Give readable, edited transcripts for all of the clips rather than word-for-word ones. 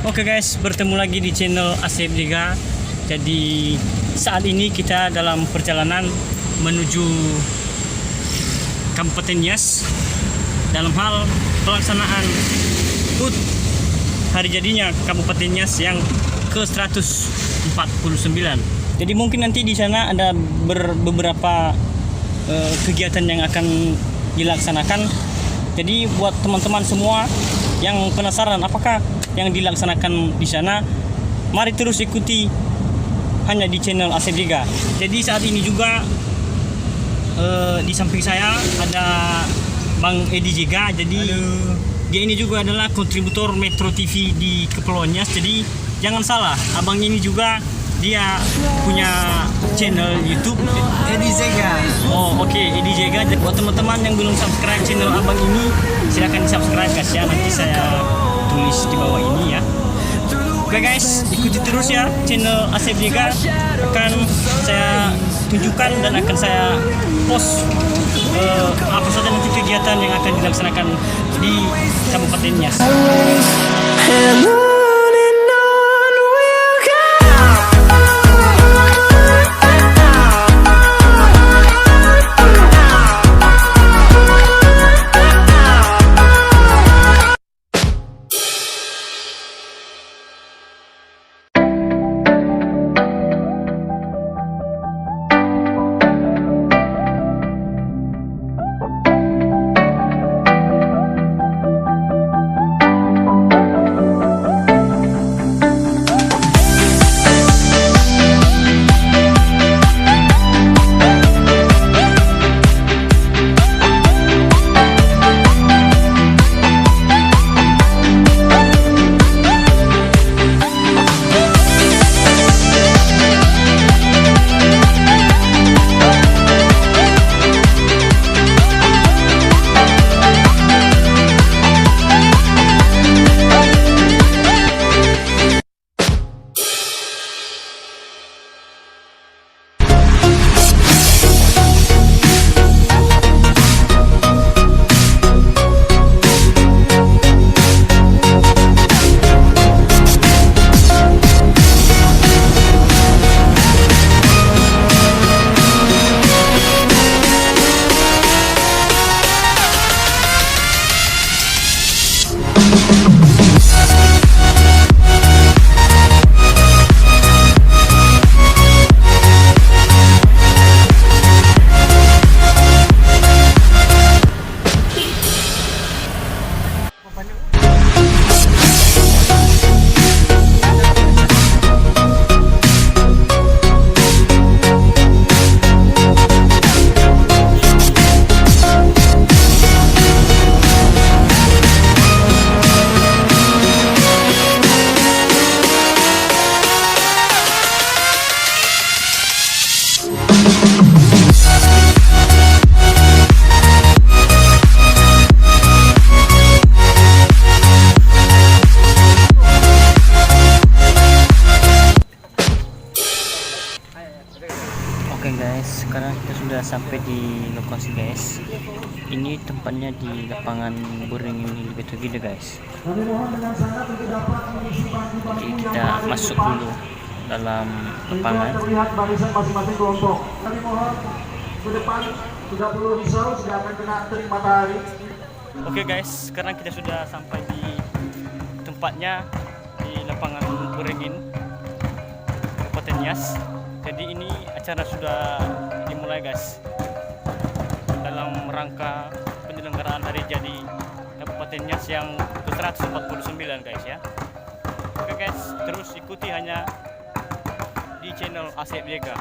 Oke guys, bertemu lagi di channel Asep Liga. Jadi saat ini kita dalam perjalanan menuju Kabupaten Nias dalam hal pelaksanaan HUT hari jadinya Kabupaten Nias yang ke-149. Jadi mungkin nanti di sana ada beberapa kegiatan yang akan dilaksanakan. Jadi buat teman-teman semua yang penasaran apakah yang dilaksanakan di sana, mari terus ikuti hanya di channel Asep Liga. Jadi saat ini juga di samping saya ada Bang Edi Jega. Jadi dia ini juga adalah kontributor Metro TV di Kepulauan Nias. Jadi jangan salah, abang ini juga dia punya channel YouTube Edi Jega. Oh oke, Edi Jega. Buat teman-teman yang belum subscribe channel abang ini, silahkan di subscribe guys ya. Nanti saya tulis di bawah ini ya. Oke guys, ikuti terus ya channel Asep Jega. Akan saya tunjukkan dan akan saya post apa saja nanti kegiatan yang akan dilaksanakan di Kabupaten Nias. Oke guys, sekarang kita sudah sampai di lokasi guys. Ini tempatnya di lapangan Beringin Hilbetugide guys. Jadi kita masuk dulu dalam lapangan. Lihat barisan masing-masing kelompok. Kami mohon ke depan, tidak perlu risau, tidak akan kena terik matahari. Oke guys, sekarang kita sudah sampai di tempatnya di lapangan Beringin Kabupaten Nias. Jadi ini acara sudah dimulai guys, dalam rangka penyelenggaraan hari jadi Kabupaten Nias yang ke-149 guys ya. Oke guys, terus ikuti hanya di channel Asep Liga.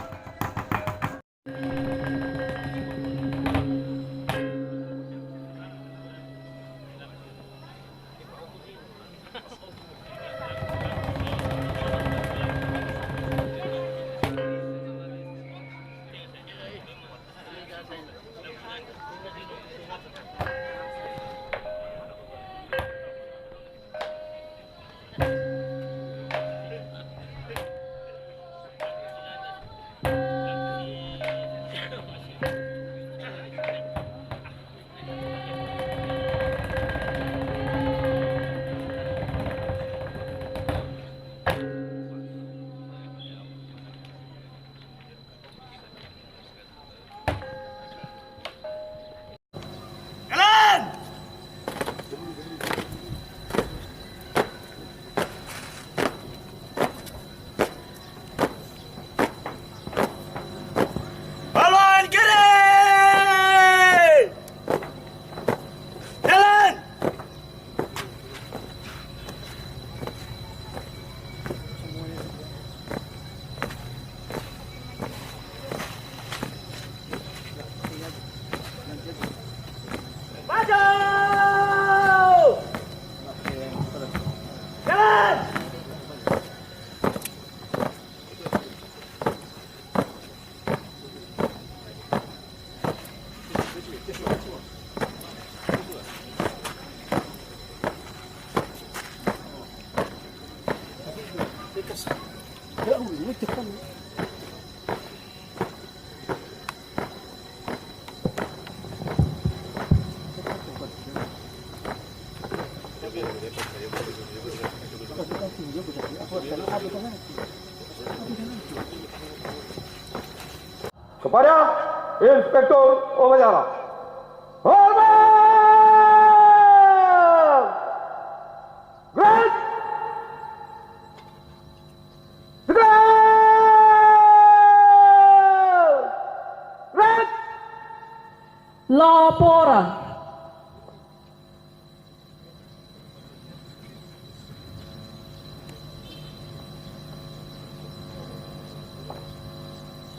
Kepada Inspektur Upacara. Hormat! Gerak! Segera! Gerak! Laporan.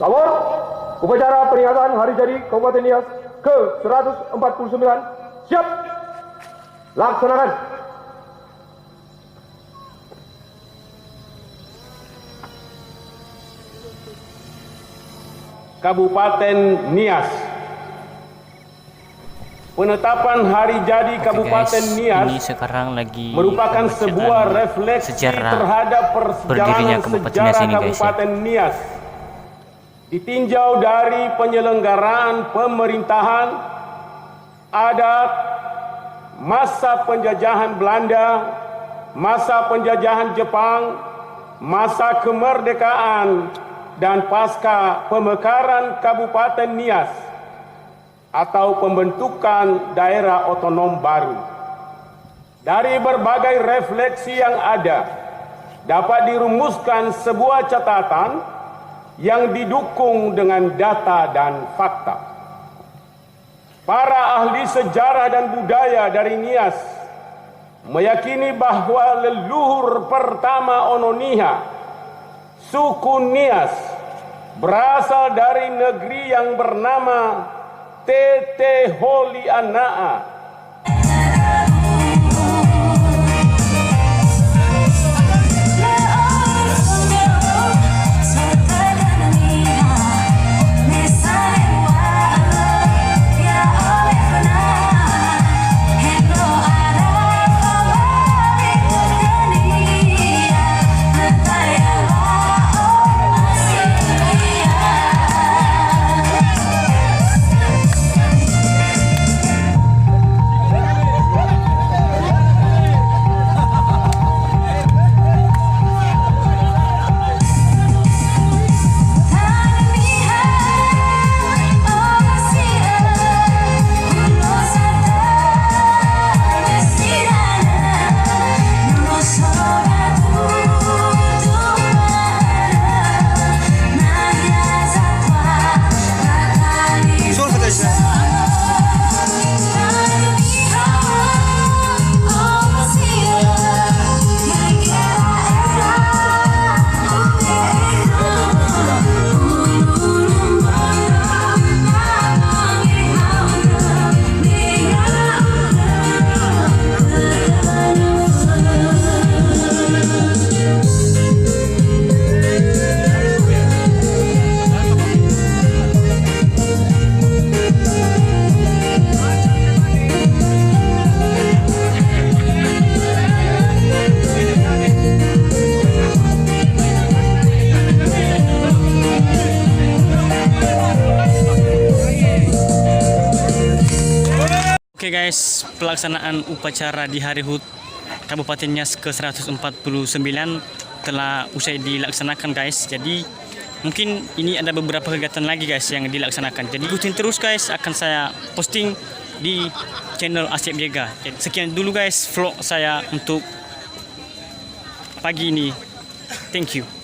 Selamat upacara peringatan Hari Jadi Kabupaten Nias ke-149. Siap. Laksanakan. Kabupaten Nias. Penetapan Hari Jadi Kabupaten Guys, Nias ini sekarang lagi merupakan pembacaan sebuah refleksi sejarah terhadap berdirinya perjalanan Kabupaten sejarah Nias ini, guys, ya. Kabupaten Nias. Ditinjau dari penyelenggaraan pemerintahan, adat, masa penjajahan Belanda, masa penjajahan Jepang, masa kemerdekaan, dan pasca pemekaran Kabupaten Nias atau pembentukan daerah otonom baru. Dari berbagai refleksi yang ada, dapat dirumuskan sebuah catatan yang didukung dengan data dan fakta. Para ahli sejarah dan budaya dari Nias meyakini bahwa leluhur pertama Ononiha, suku Nias, berasal dari negeri yang bernama Tete Holi Anaa. Oke guys, pelaksanaan upacara di Hari HUT Kabupaten Nias ke-149 telah usai dilaksanakan guys. Jadi mungkin ini ada beberapa kegiatan lagi guys yang dilaksanakan. Jadi ikutin terus guys, akan saya posting di channel Asyik Berjaga. Sekian dulu guys vlog saya untuk pagi ini. Thank you.